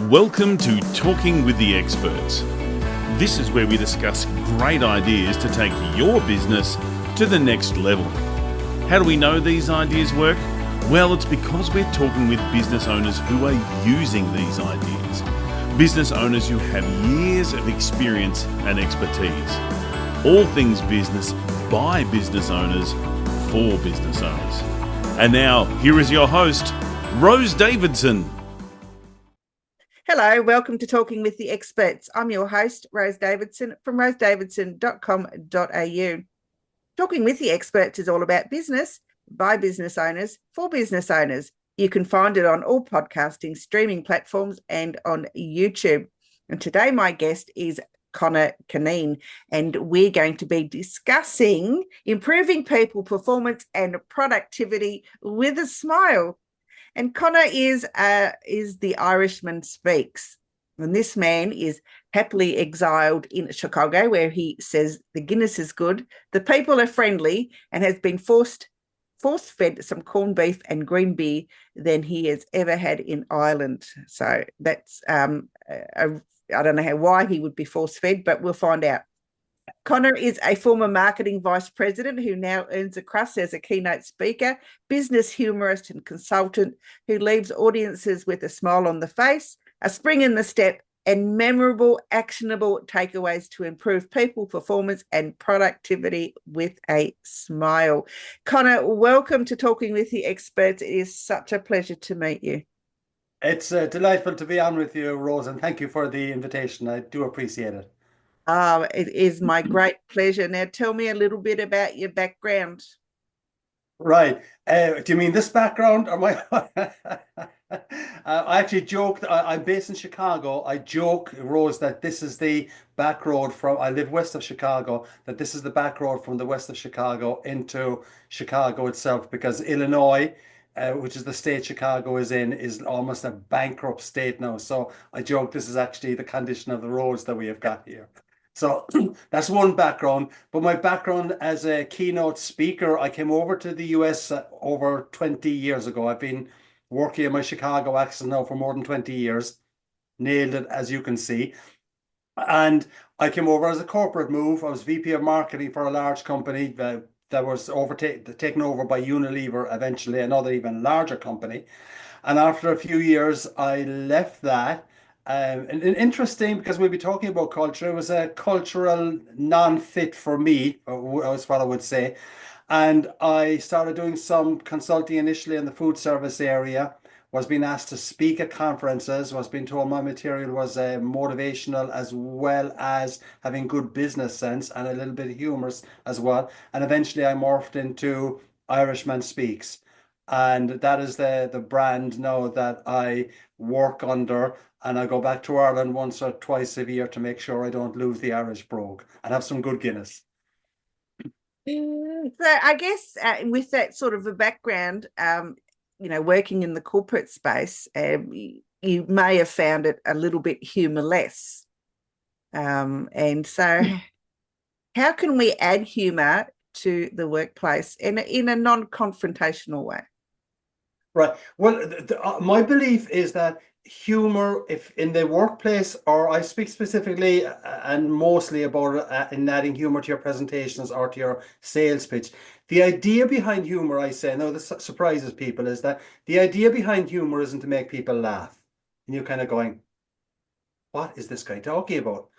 Welcome to Talking with the Experts. This is where we discuss great ideas to take your business to the next level. How do we know these ideas work? Well, it's because we're talking with business owners who are using these ideas. Business owners who have years of experience and expertise. All things business by business owners for business owners. And now, here is your host, Rose Davidson. Hello, welcome to Talking with the Experts. I'm your host, Rose Davidson from rosedavidson.com.au. Talking with the Experts is all about business, by business owners, for business owners. You can find it on all podcasting streaming platforms and on YouTube. And today my guest is Conor Cunneen, and we're going to be discussing improving people performance and productivity with a smile. And Conor is the Irishman Speaks. And this man is happily exiled in Chicago, where he says the Guinness is good, the people are friendly, and has been force-fed some corned beef and green beer than he has ever had in Ireland. So that's, I don't know why he would be force-fed, but we'll find out. Conor is a former marketing vice president who now earns a crust as a keynote speaker, business humorist and consultant who leaves audiences with a smile on the face, a spring in the step, and memorable, actionable takeaways to improve people performance and productivity with a smile. Conor, welcome to Talking with the Experts. It is such a pleasure to meet you. It's delightful to be on with you, Rose, and thank you for the invitation. I do appreciate it. Oh, it is my great pleasure. Now, tell me a little bit about your background. Right. Do you mean this background or my? I actually joked. I'm based in Chicago. I joke, Rose, that this is the back road from. I live west of Chicago. That this is the back road from the west of Chicago into Chicago itself, because Illinois, which is the state Chicago is in, is almost a bankrupt state now. So I joke this is actually the condition of the roads that we have got here. So that's one background. But my background as a keynote speaker, I came over to the US over 20 years ago. I've been working in my Chicago accent now for more than 20 years. Nailed it, as you can see. And I came over as a corporate move. I was VP of marketing for a large company that was taken over by Unilever, eventually another even larger company. And after a few years, I left that. And interesting, because we'll be talking about culture. It was a cultural non-fit for me, is what I would say. And I started doing some consulting initially in the food service area, was being asked to speak at conferences, was being told my material was motivational as well as having good business sense and a little bit of humorous as well. And eventually I morphed into Irishman Speaks. And that is the brand now that I work under. And I go back to Ireland once or twice a year to make sure I don't lose the Irish brogue and have some good Guinness. So I guess with that sort of a background, working in the corporate space, you may have found it a little bit humorless. And so how can we add humor to the workplace in a non-confrontational way? Right. Well, my belief is that humor, if in the workplace, or I speak specifically and mostly about in adding humor to your presentations or to your sales pitch. The idea behind humor, I say, now this surprises people, is that the idea behind humor isn't to make people laugh. And you're kind of going, what is this guy talking about?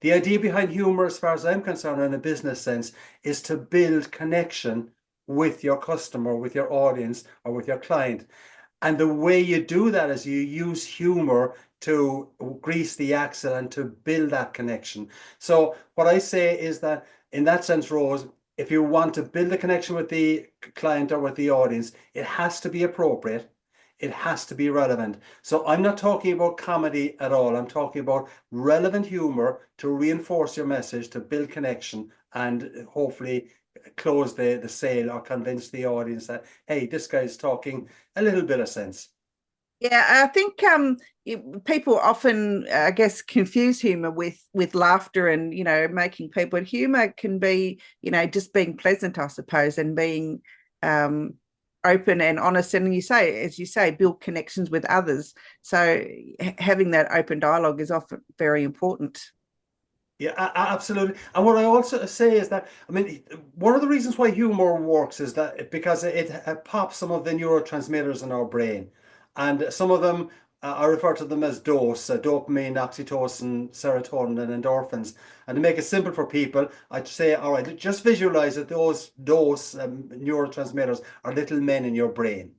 The idea behind humor, as far as I'm concerned, in a business sense, is to build connection with your customer, with your audience, or with your client. And the way you do that is you use humor to grease the axle and to build that connection. So what I say is that in that sense, Rose, if you want to build a connection with the client or with the audience, it has to be appropriate. It has to be relevant. So I'm not talking about comedy at all. I'm talking about relevant humor to reinforce your message, to build connection, and hopefully close the sale or convince the audience that, hey, this guy's talking a little bit of sense. Yeah, I think people often, I guess, confuse humor with laughter and, making people. Humor can be, just being pleasant, I suppose, and being open and honest, and as you say, build connections with others. So having that open dialogue is often very important. Yeah, absolutely. And what I also say is that, I mean, one of the reasons why humor works is that because it pops some of the neurotransmitters in our brain. And some of them, I refer to them as dopamine, oxytocin, serotonin, and endorphins. And to make it simple for people, I'd say, all right, just visualize that those neurotransmitters are little men in your brain.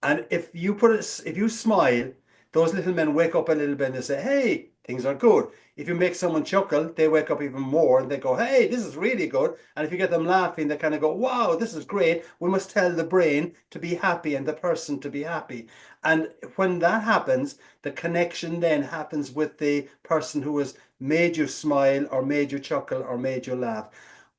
And if you smile, those little men wake up a little bit and they say, hey, things are good. If you make someone chuckle, they wake up even more and they go, hey, this is really good. And if you get them laughing, they kind of go, wow, this is great. We must tell the brain to be happy and the person to be happy. And when that happens, the connection then happens with the person who has made you smile or made you chuckle or made you laugh.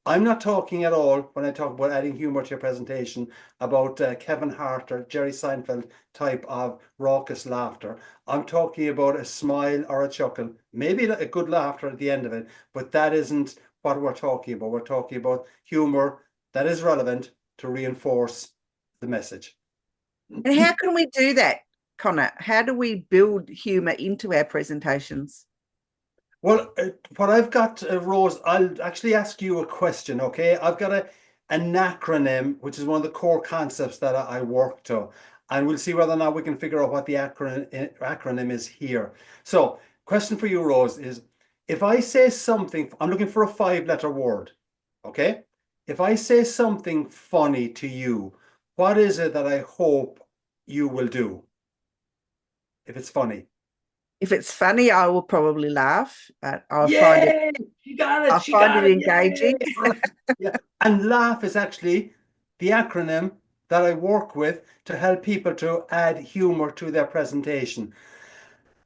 I'm not talking at all, when I talk about adding humor to your presentation, about Kevin Hart or Jerry Seinfeld type of raucous laughter. I'm talking about a smile or a chuckle, maybe a good laughter at the end of it, but that isn't what we're talking about. We're talking about humor that is relevant to reinforce the message. And how can we do that, Conor? How do we build humor into our presentations? Well, what I've got, Rose, I'll actually ask you a question, okay? I've got an acronym, which is one of the core concepts that I work to, and we'll see whether or not we can figure out what the acronym is here. So, question for you, Rose, is if I say something, I'm looking for a 5-letter word, okay? If I say something funny to you, what is it that I hope you will do if it's funny? If it's funny, I will probably laugh, but Yay! She got it. I'll She find got it it. engaging. Yay! Yeah. And laugh is actually the acronym that I work with to help people to add humor to their presentation.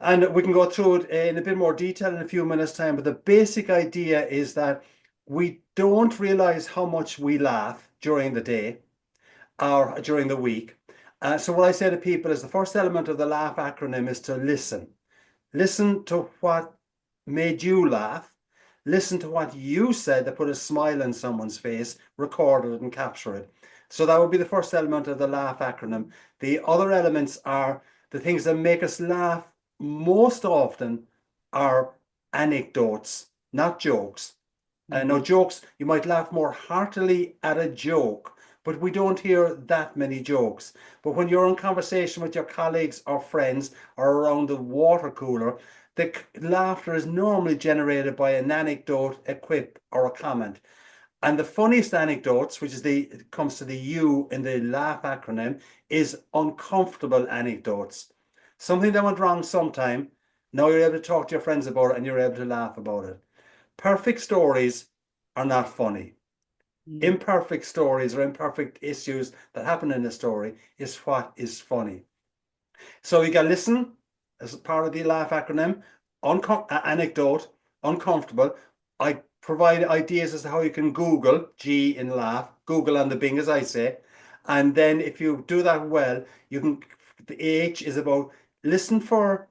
And we can go through it in a bit more detail in a few minutes' time. But the basic idea is that we don't realize how much we laugh during the day or during the week. So what I say to people is the first element of the laugh acronym is to listen. Listen to what made you laugh. Listen to what you said that put a smile on someone's face, record it and capture it. So that would be the first element of the laugh acronym. The other elements are the things that make us laugh most often are anecdotes, not jokes. No jokes, you might laugh more heartily at a joke, but we don't hear that many jokes. But when you're in conversation with your colleagues or friends or around the water cooler, the laughter is normally generated by an anecdote, a quip, or a comment. And the funniest anecdotes, which is comes to the U in the laugh acronym, is uncomfortable anecdotes. Something that went wrong sometime. Now you're able to talk to your friends about it and you're able to laugh about it. Perfect stories are not funny. Imperfect stories or imperfect issues that happen in a story is what is funny. So you can listen as part of the laugh acronym, anecdote, uncomfortable. I provide ideas as to how you can Google G in laugh, Google on the Bing as I say. And then if you do that well, the H is about listen for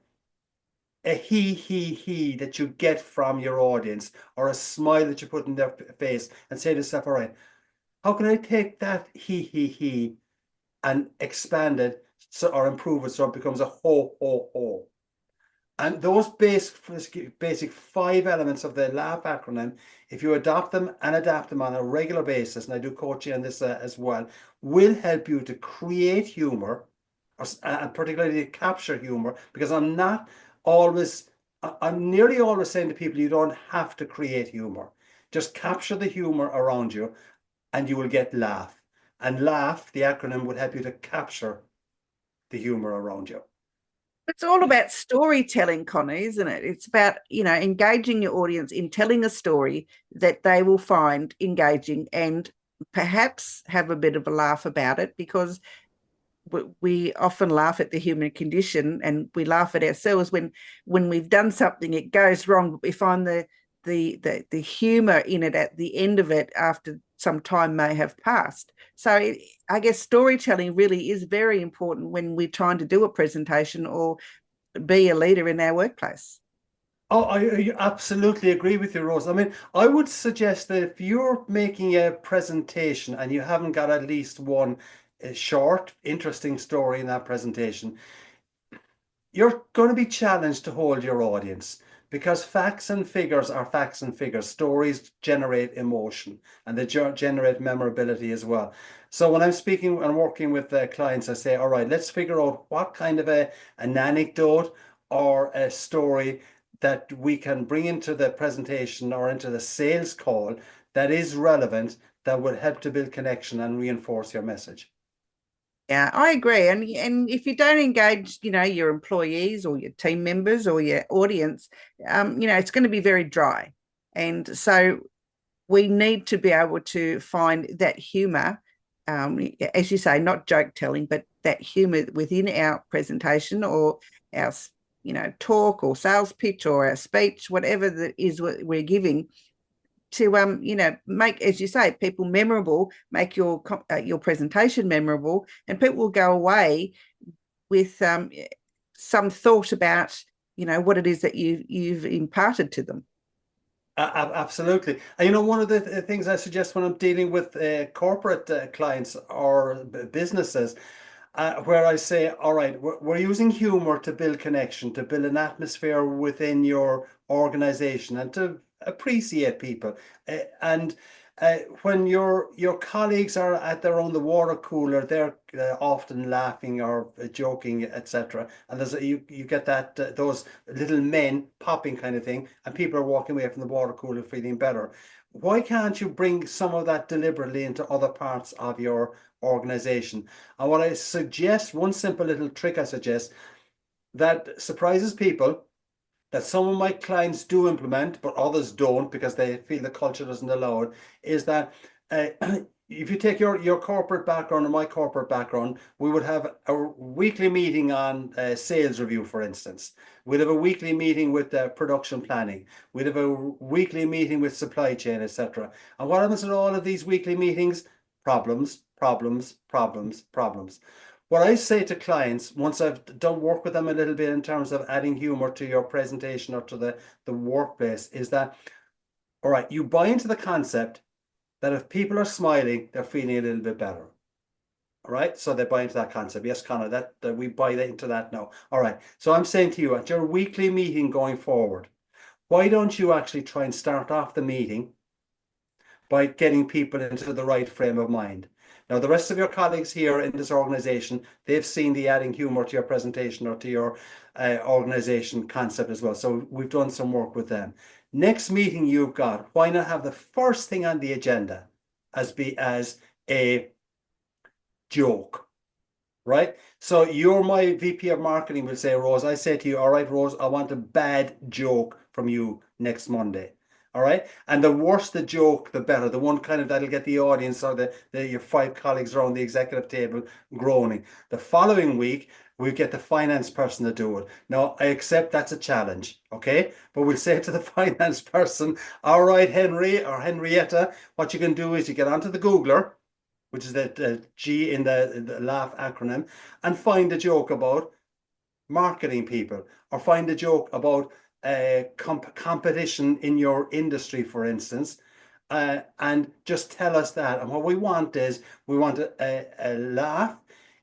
a he that you get from your audience or a smile that you put in their face and say to yourself, all right, how can I take that he and expand it or improve it so it becomes a ho, ho, ho. And those basic 5 elements of the LAUGH acronym, if you adopt them and adapt them on a regular basis, and I do coaching on this as well, will help you to create humor, and particularly to capture humor, because I'm nearly always saying to people, you don't have to create humor. Just capture the humor around you and you will get laugh. And laugh, the acronym, will help you to capture the humor around you. It's all about storytelling, Conor, isn't it? It's about, engaging your audience in telling a story that they will find engaging and perhaps have a bit of a laugh about it, because we often laugh at the human condition and we laugh at ourselves when we've done something, it goes wrong, but we find the humor in it at the end of it after some time may have passed. So I guess storytelling really is very important when we're trying to do a presentation or be a leader in our workplace. Oh, I absolutely agree with you, Rose. I mean, I would suggest that if you're making a presentation and you haven't got at least one a short, interesting story in that presentation, you're going to be challenged to hold your audience, because facts and figures are facts and figures. Stories generate emotion, and they generate memorability as well. So when I'm speaking and working with clients, I say, all right, let's figure out what kind of an anecdote or a story that we can bring into the presentation or into the sales call that is relevant, that will help to build connection and reinforce your message. Yeah, I agree. And if you don't engage, your employees or your team members or your audience, it's going to be very dry. And so we need to be able to find that humor, as you say, not joke telling, but that humor within our presentation or our, talk or sales pitch or our speech, whatever that is what we're giving, to make, as you say, people memorable, make your presentation memorable, and people will go away with some thought about what it is that you've imparted to them. Absolutely. And one of the things I suggest when I'm dealing with corporate clients or businesses, where I say, all right, we're using humor to build connection, to build an atmosphere within your organization, and to appreciate people. And when your colleagues are around the water cooler, they're often laughing or joking, etc. And there's you get that those little men popping kind of thing, and people are walking away from the water cooler feeling better. Why can't you bring some of that deliberately into other parts of your organization? And what I suggest, one simple little trick I suggest that surprises people, that some of my clients do implement, but others don't because they feel the culture doesn't allow it, is that if you take your corporate background and my corporate background, we would have a weekly meeting on sales review, for instance. We'd have a weekly meeting with production planning. We'd have a weekly meeting with supply chain, etc. And what happens in all of these weekly meetings? Problems, problems, problems, problems. What I say to clients, once I've done work with them a little bit in terms of adding humor to your presentation or to the workplace, is that, all right, you buy into the concept that if people are smiling, they're feeling a little bit better. All right, so they buy into that concept. Yes, Conor, that we buy into that now. All right, so I'm saying to you, at your weekly meeting going forward, why don't you actually try and start off the meeting by getting people into the right frame of mind? Now, the rest of your colleagues here in this organization, they've seen the adding humor to your presentation or to your organization concept as well. So we've done some work with them. Next meeting you've got, why not have the first thing on the agenda as a joke, right? So you're my VP of marketing, will say, Rose, I say to you, all right, Rose, I want a bad joke from you next Monday. All right. And the worse the joke, the better. The one kind of that'll get the audience or your 5 colleagues around the executive table groaning. The following week, we get the finance person to do it. Now, I accept that's a challenge. Okay. But we'll say to the finance person, all right, Henry or Henrietta, what you can do is you get onto the Googler, which is the G in the laugh acronym, and find a joke about marketing people, or find a joke about competition in your industry, for instance, and just tell us that. And what we want is, we want a laugh.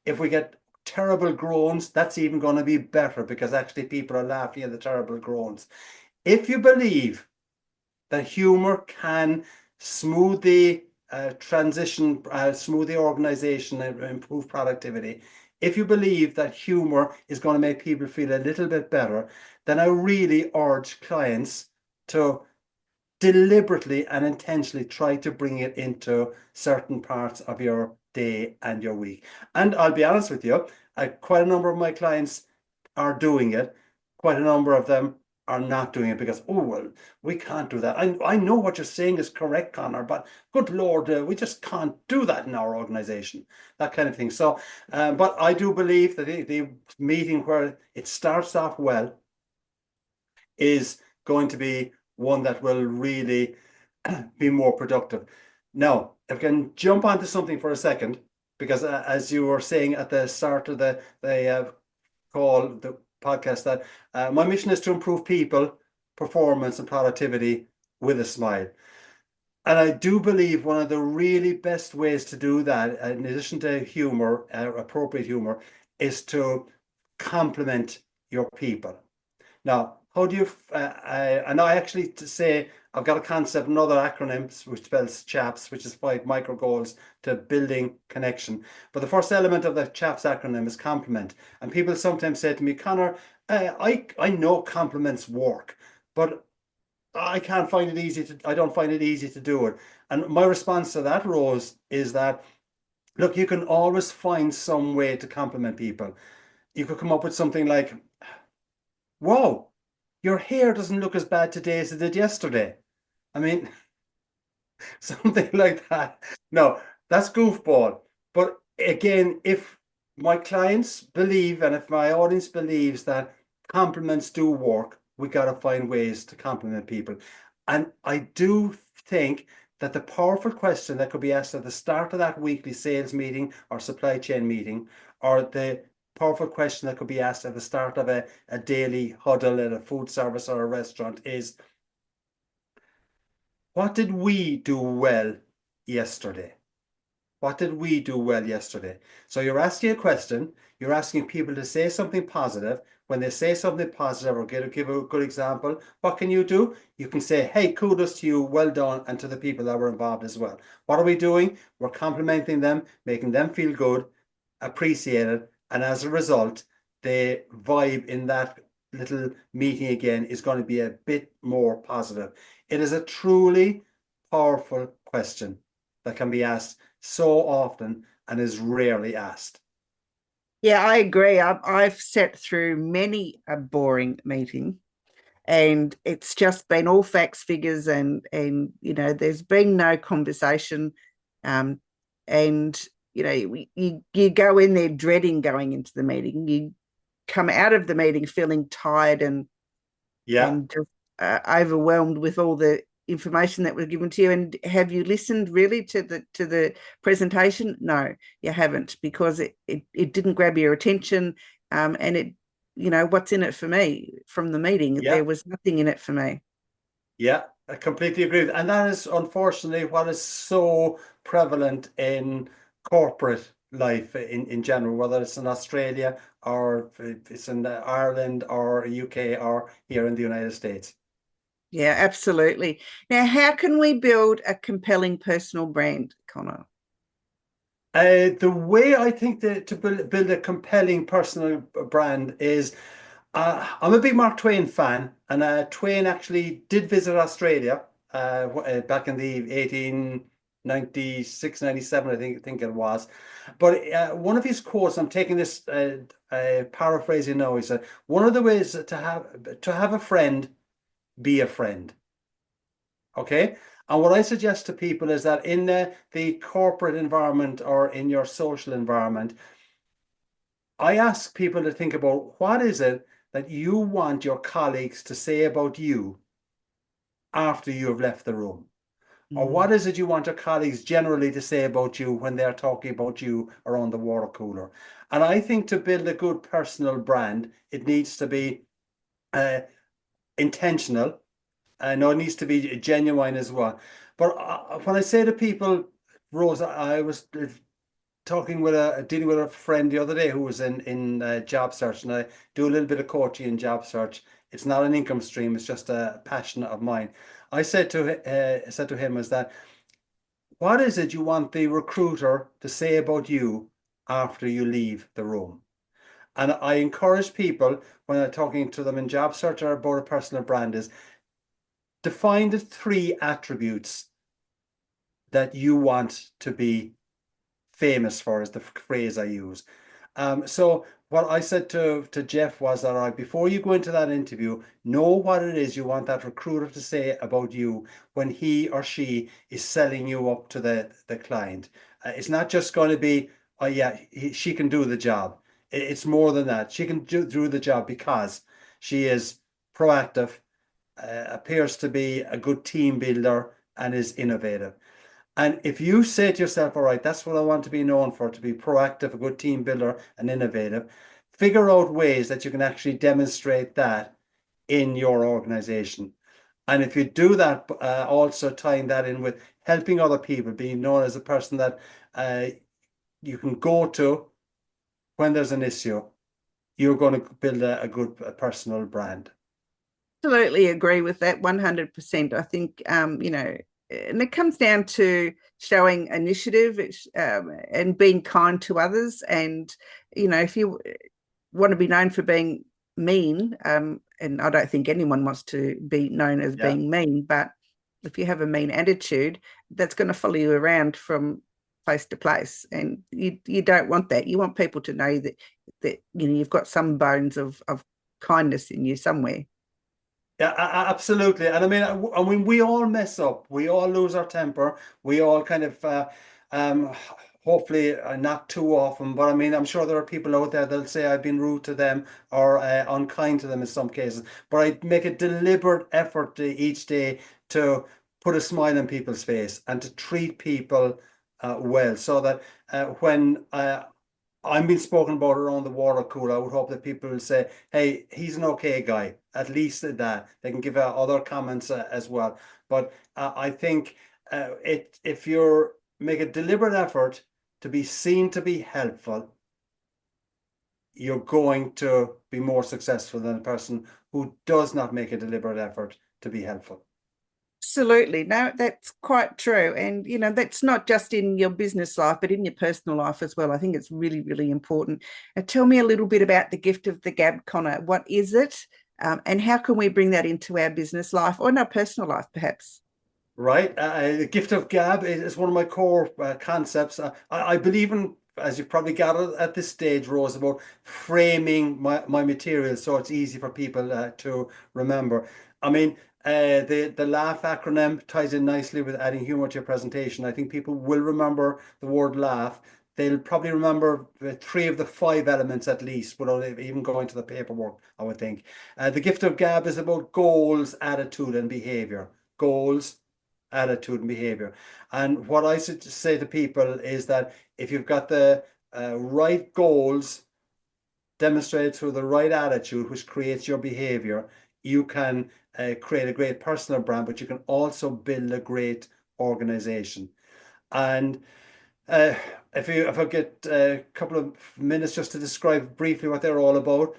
If we get terrible groans, that's even going to be better, because actually people are laughing at the terrible groans. If you believe that humor can smooth the transition, smooth the organization, and improve productivity, if you believe that humor is going to make people feel a little bit better, then I really urge clients to deliberately and intentionally try to bring it into certain parts of your day and your week. And I'll be honest with you, quite a number of my clients are doing it. Quite a number of them are not doing it because, oh, well, we can't do that. I know what you're saying is correct, Conor, but good Lord, we just can't do that in our organization, that kind of thing. So, but I do believe that the meeting where it starts off well is going to be one that will really be more productive. Now, if I can jump onto something for a second, because as you were saying at the start of the call, the podcast, that my mission is to improve people, performance, and productivity with a smile. And I do believe one of the really best ways to do that, in addition to humor, appropriate humor, is to compliment your people. Now, how do you, and I actually to say, I've got a concept, another acronym, which spells CHAPS, which is 5 micro goals to building connection. But the first element of the CHAPS acronym is compliment. And people sometimes say to me, Conor, I know compliments work, but I can't find it easy to, I don't find it easy to do it. And my response to that, Rose, is that, look, you can always find some way to compliment people. You could come up with something like, whoa, your hair doesn't look as bad today as it did yesterday. I mean, something like that. No, that's goofball. But again, if my clients believe and if my audience believes that compliments do work, we got to find ways to compliment people. And I do think that the powerful question that could be asked at the start of that weekly sales meeting or supply chain meeting, or the powerful question that could be asked at the start of a daily huddle at a food service or a restaurant is, what did we do well yesterday? What did we do well yesterday? So you're asking a question, you're asking people to say something positive. When they say something positive or give a good example, what can you do? You can say, hey, kudos to you, well done, and to the people that were involved as well. What are we doing? We're complimenting them, making them feel good, appreciated, and as a result, the vibe in that little meeting again is going to be a bit more positive. It is a truly powerful question that can be asked so often and is rarely asked. Yeah, I agree. I've sat through many a boring meeting, and it's just been all facts, figures, and there's been no conversation, and you go in there dreading going into the meeting. You come out of the meeting feeling tired and just overwhelmed with all the information that was given to you. And have you listened really to the presentation? No, you haven't, because it didn't grab your attention. And it, what's in it for me from the meeting? Yeah. There was nothing in it for me. Yeah, I completely agree. And that is unfortunately what is so prevalent in corporate life in general, whether it's in Australia or it's in Ireland or UK or here in the United States. Yeah, absolutely. Now, how can we build a compelling personal brand, Conor? The way I think to build a compelling personal brand is, I'm a big Mark Twain fan, and Twain actually did visit Australia back in the 1896, 97, I think it was. But one of his quotes, I'm taking this paraphrasing now, he said, one of the ways to have a friend, be a friend. Okay. And what I suggest to people is that in the corporate environment or in your social environment, I ask people to think about, what is it that you want your colleagues to say about you after you have left the room? Or what is it you want your colleagues generally to say about you when they're talking about you around the water cooler? And I think to build a good personal brand, it needs to be intentional. No, it needs to be genuine as well. But when I say to people, Rose, I was dealing with a friend the other day who was in job search, and I do a little bit of coaching in job search. It's not an income stream; it's just a passion of mine. I said to him is that, what is it you want the recruiter to say about you after you leave the room? And I encourage people when I'm talking to them in job search or about a personal brand is, define the 3 attributes that you want to be famous for, is the phrase I use. So what I said to Jeff was that, all right, before you go into that interview, know what it is you want that recruiter to say about you when he or she is selling you up to the client. It's not just going to be, oh yeah, she can do the job. It's more than that. She can do the job because she is proactive, appears to be a good team builder, and is innovative. And if you say to yourself, all right, that's what I want to be known for, to be proactive, a good team builder, and innovative, figure out ways that you can actually demonstrate that in your organization. And if you do that, also tying that in with helping other people, being known as a person that you can go to when there's an issue, you're going to build a good personal brand. Absolutely agree with that 100%. I think, you know, and it comes down to showing initiative and being kind to others. And, you know, if you want to be known for being mean, and I don't think anyone wants to be known as being mean, but if you have a mean attitude, that's going to follow you around from place to place, and you don't want that. You want people to know that you know you've got some bones of kindness in you somewhere. Yeah, absolutely. And I mean, we all mess up. We all lose our temper. We all kind of, um, hopefully not too often, but I mean, I'm sure there are people out there that'll say I've been rude to them or unkind to them in some cases. But I make a deliberate effort each day to put a smile on people's face and to treat people well, so that when I'm being spoken about around the water cooler, I would hope that people will say, hey, he's an okay guy. At least that. They can give other comments as well. But I think if you make a deliberate effort to be seen to be helpful, you're going to be more successful than a person who does not make a deliberate effort to be helpful. Absolutely. No, that's quite true. And, you know, that's not just in your business life, but in your personal life as well. I think it's really, really important. Tell me a little bit about the gift of the gab, Conor. What is it? And how can we bring that into our business life or in our personal life, perhaps? Right. The gift of gab is one of my core concepts. I believe in, as you've probably gathered at this stage, Rose, about framing my material so it's easy for people to remember. I mean, the laugh acronym ties in nicely with adding humor to your presentation. I think people will remember the word laugh. They'll probably remember 3 of the 5 elements at least without even going to the paperwork, I would think. The gift of gab is about goals, attitude, and behavior. Goals, attitude, and behavior. And what I say to people is that if you've got the right goals demonstrated through the right attitude, which creates your behavior, you can create a great personal brand, but you can also build a great organization. And if I get a couple of minutes just to describe briefly what they're all about,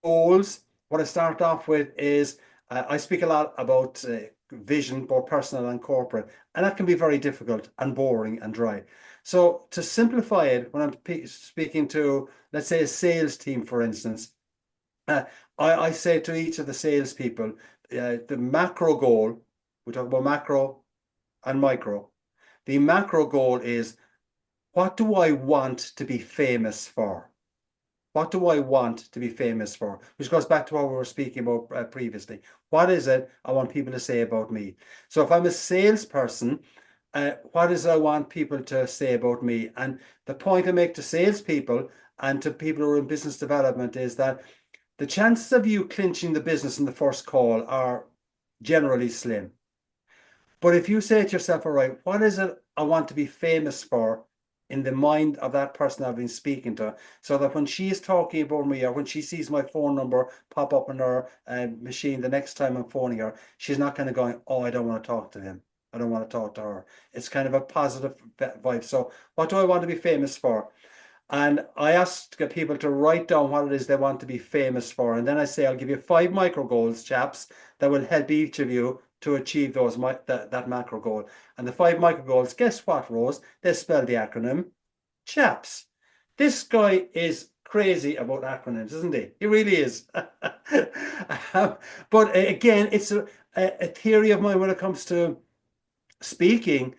goals. What I start off with is I speak a lot about vision, both personal and corporate, and that can be very difficult and boring and dry. So to simplify it, when I'm speaking to, let's say, a sales team, for instance, I say to each of the salespeople, the macro goal, we talk about macro and micro. The macro goal is, what do I want to be famous for? What do I want to be famous for? Which goes back to what we were speaking about previously. What is it I want people to say about me? So if I'm a salesperson, what is it I want people to say about me? And the point I make to salespeople and to people who are in business development is that the chances of you clinching the business in the first call are generally slim. But if you say to yourself, all right, what is it I want to be famous for in the mind of that person I've been speaking to, so that when she is talking about me or when she sees my phone number pop up on her machine the next time I'm phoning her, she's not kind of going, oh, I don't want to talk to him. I don't want to talk to her. It's kind of a positive vibe. So what do I want to be famous for? And I ask people to write down what it is they want to be famous for. And then I say, I'll give you 5 micro goals, chaps, that will help each of you to achieve those that macro goal. And the 5 micro goals, guess what, Rose? They spell the acronym CHAPS. This guy is crazy about acronyms, isn't he? He really is. But again, it's a theory of mine when it comes to speaking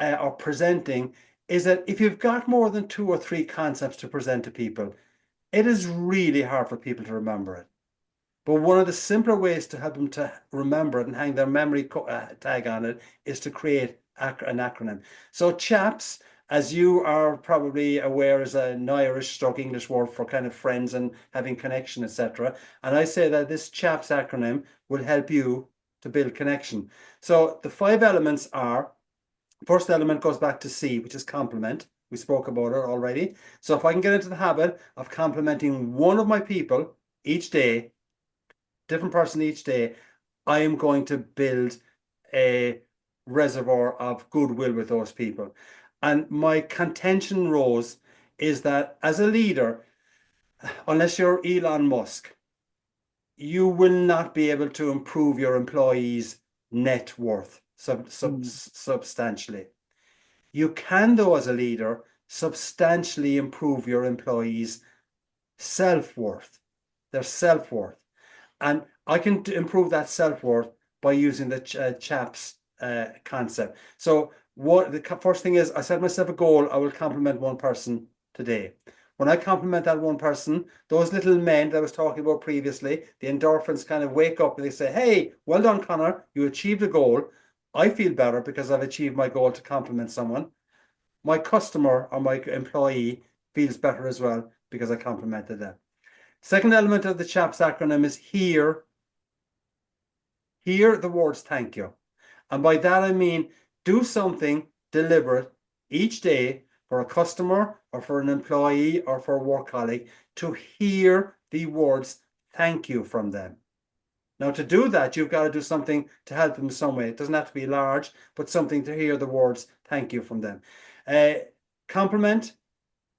or presenting, is that if you've got more than 2 or 3 concepts to present to people, it is really hard for people to remember it. But one of the simpler ways to help them to remember it and hang their memory tag on it is to create an acronym. So CHAPS, as you are probably aware, is an Irish/English word for kind of friends and having connection, etc. And I say that this CHAPS acronym will help you to build connection. So the 5 elements are, first element goes back to C, which is compliment. We spoke about it already. So if I can get into the habit of complimenting one of my people each day, different person each day, I am going to build a reservoir of goodwill with those people. And my contention, Rose, is that as a leader, unless you're Elon Musk, you will not be able to improve your employees' net worth substantially. You can, though, as a leader, substantially improve your employees' self-worth, their self-worth. And I can improve that self-worth by using the CHAPS concept. So what the first thing is, I set myself a goal. I will compliment one person today. When I compliment that one person, those little men that I was talking about previously, the endorphins kind of wake up and they say, hey, well done, Conor, you achieved a goal. I feel better because I've achieved my goal to compliment someone. My customer or my employee feels better as well because I complimented them. Second element of the CHAPS acronym is hear. Hear the words thank you. And by that I mean do something deliberate each day for a customer or for an employee or for a work colleague to hear the words thank you from them. Now, to do that, you've got to do something to help them in some way. It doesn't have to be large, but something to hear the words thank you from them. Compliment,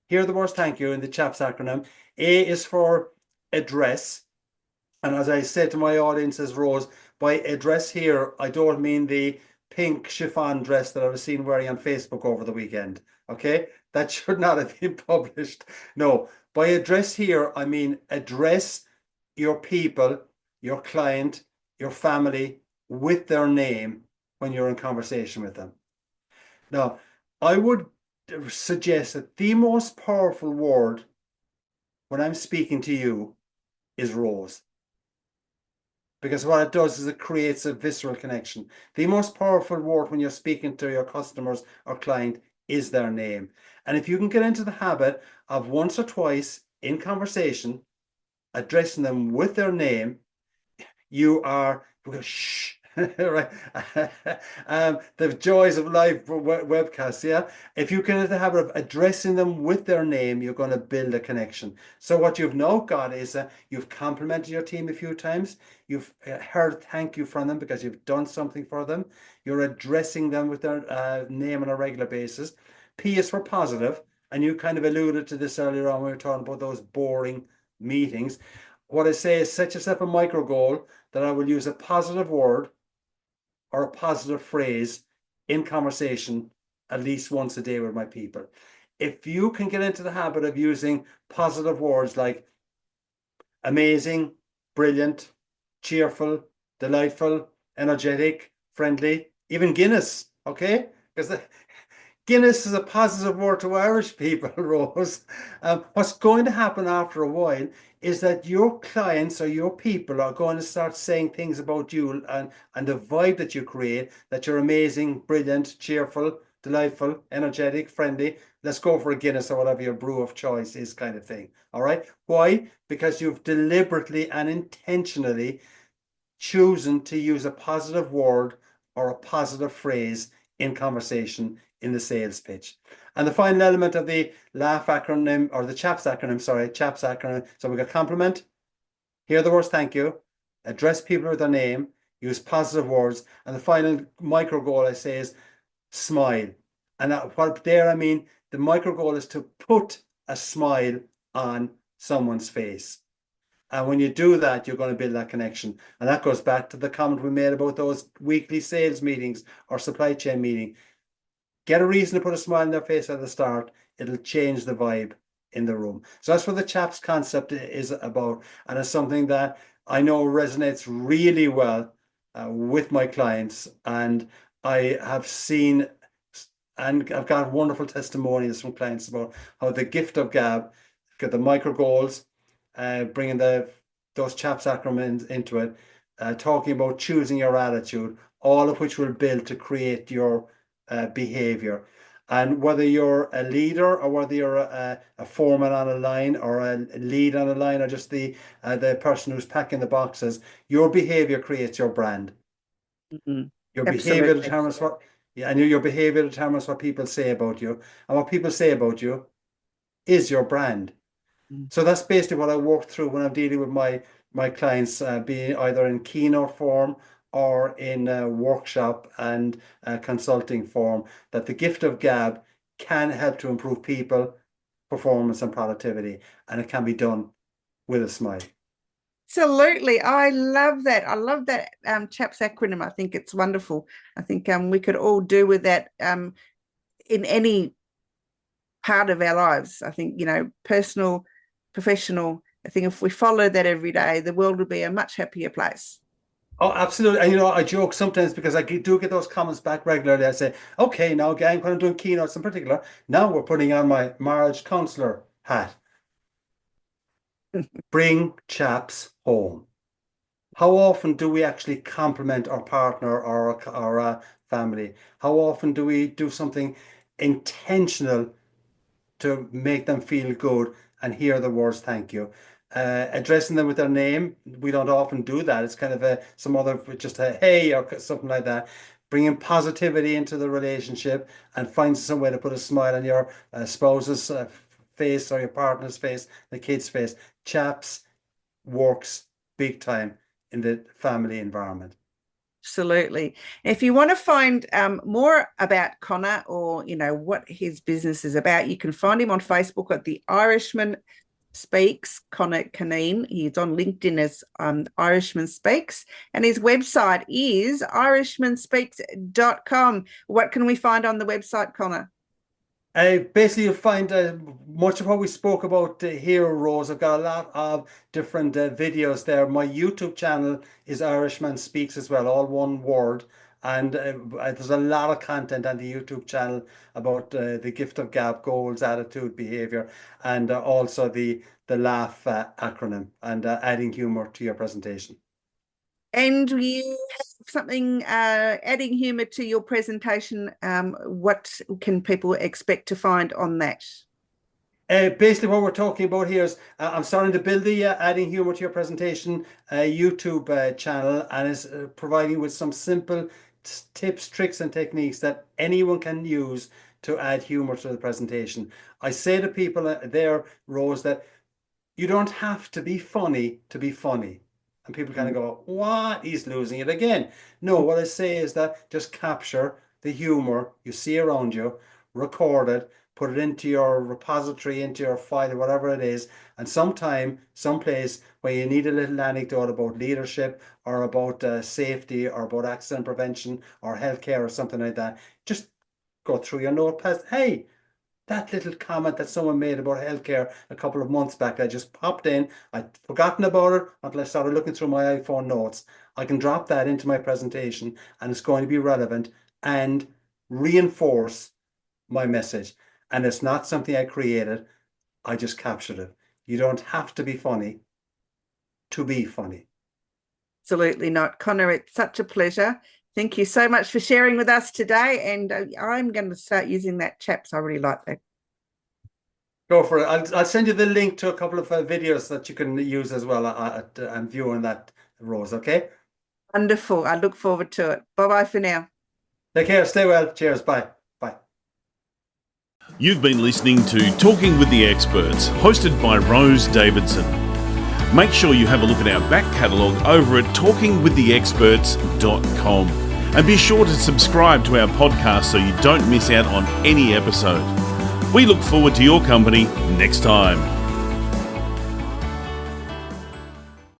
hear the words thank you in the CHAPS acronym. A is for address. And as I said to my audiences, Rose, by address here, I don't mean the pink chiffon dress that I was seen wearing on Facebook over the weekend. Okay, that should not have been published. No, by address here, I mean address your people, your client, your family with their name when you're in conversation with them. Now, I would suggest that the most powerful word when I'm speaking to you is Rose. Because what it does is it creates a visceral connection. The most powerful word when you're speaking to your customers or client is their name. And if you can get into the habit of once or twice in conversation addressing them with their name, you are shh. Right. The joys of live webcasts. Yeah, if you can have the habit of addressing them with their name, you're going to build a connection. So what you've now got is you've complimented your team a few times. You've heard thank you from them because you've done something for them. You're addressing them with their name on a regular basis. P is for positive, and you kind of alluded to this earlier on when we were talking about those boring meetings. What I say is set yourself a micro goal that I will use a positive word or a positive phrase in conversation at least once a day with my people. If you can get into the habit of using positive words like amazing, brilliant, cheerful, delightful, energetic, friendly, even Guinness, okay? Because Guinness is a positive word to Irish people, Rose. What's going to happen after a while is that your clients or your people are going to start saying things about you and the vibe that you create, that you're amazing, brilliant, cheerful, delightful, energetic, friendly. Let's go for a Guinness or whatever your brew of choice is, kind of thing. All right. Why? Because you've deliberately and intentionally chosen to use a positive word or a positive phrase in conversation in the sales pitch. And the final element of the LAUGH acronym, or the CHAPS acronym, sorry, CHAPS acronym. So we got compliment, hear the words thank you, address people with their name, use positive words, and the final micro goal I say is smile. And what there I mean, the micro goal is to put a smile on someone's face. And when you do that, you're going to build that connection. And that goes back to the comment we made about those weekly sales meetings or supply chain meeting. Get a reason to put a smile on their face at the start. It'll change the vibe in the room. So that's what the CHAPS concept is about. And it's something that I know resonates really well with my clients. And I have seen and I've got wonderful testimonials from clients about how the Gift of GAB, got the micro goals, bringing those CHAPS acronyms into it, talking about choosing your attitude, all of which will build to create your behavior. And whether you're a leader or whether you're a foreman on a line or a lead on a line or just the person who's packing the boxes, your behavior creates your brand. Mm-hmm. Your Absolutely. behavior determines what, yeah, and your behavior determines what people say about you, and what people say about you is your brand. So that's basically what I work through when I'm dealing with my my clients, be either in keynote form or in a workshop and consulting form, that the gift of gab can help to improve people, performance and productivity, and it can be done with a smile. Absolutely. I love that. I love that CHAPS acronym. I think it's wonderful. I think we could all do with that in any part of our lives. I think, personal, professional. I think if we follow that every day, the world will be a much happier place. Oh, absolutely. And I joke sometimes because I do get those comments back regularly. I say, okay, now gang, when I'm doing keynotes in particular, now we're putting on my marriage counselor hat. Bring CHAPS home. How often do we actually compliment our partner or our family? How often do we do something intentional to make them feel good and hear the words thank you? Addressing them with their name, we don't often do that. It's kind of some other, just a hey or something like that. Bringing positivity into the relationship and find some way to put a smile on your spouse's face or your partner's face, the kid's face. CHAPS works big time in the family environment. Absolutely. If you want to find more about Conor or, what his business is about, you can find him on Facebook at The Irishman Speaks, Conor Cunneen. He's on LinkedIn as Irishman Speaks, and his website is irishmanspeaks.com. What can we find on the website, Conor? Basically, you'll find much of what we spoke about here, Rose. I've got a lot of different videos there. My YouTube channel is Irishman Speaks as well, all one word. And there's a lot of content on the YouTube channel about the Gift of GAB, goals, attitude, behavior, and also the LAUGH acronym, and adding humor to your presentation. And you have something adding humor to your presentation. What can people expect to find on that? Basically, what we're talking about here is I'm starting to build the adding humor to your presentation YouTube channel, and is providing with some simple tips, tricks, and techniques that anyone can use to add humor to the presentation. I say to people there, Rose, that you don't have to be funny to be funny. And people kind of go, what? He's losing it again. No, what I say is that just capture the humor you see around you, record it, put it into your repository, into your file, whatever it is. And someplace where you need a little anecdote about leadership or about safety or about accident prevention or healthcare or something like that, just go through your notepad. Hey, that little comment that someone made about healthcare a couple of months back, I just popped in. I'd forgotten about it until I started looking through my iPhone notes. I can drop that into my presentation and it's going to be relevant and reinforce my message. And it's not something I created. I just captured it. You don't have to be funny to be funny. Absolutely not. Conor, it's such a pleasure. Thank you so much for sharing with us today. And I'm going to start using that CHAPS. I really like that. Go for it. I'll send you the link to a couple of videos that you can use as well and view on that, Rose, okay? Wonderful. I look forward to it. Bye-bye for now. Take care. Stay well. Cheers. Bye. Bye. You've been listening to Talking with the Experts, hosted by Rose Davidson. Make sure you have a look at our back catalogue over at talkingwiththeexperts.com. And be sure to subscribe to our podcast so you don't miss out on any episode. We look forward to your company next time.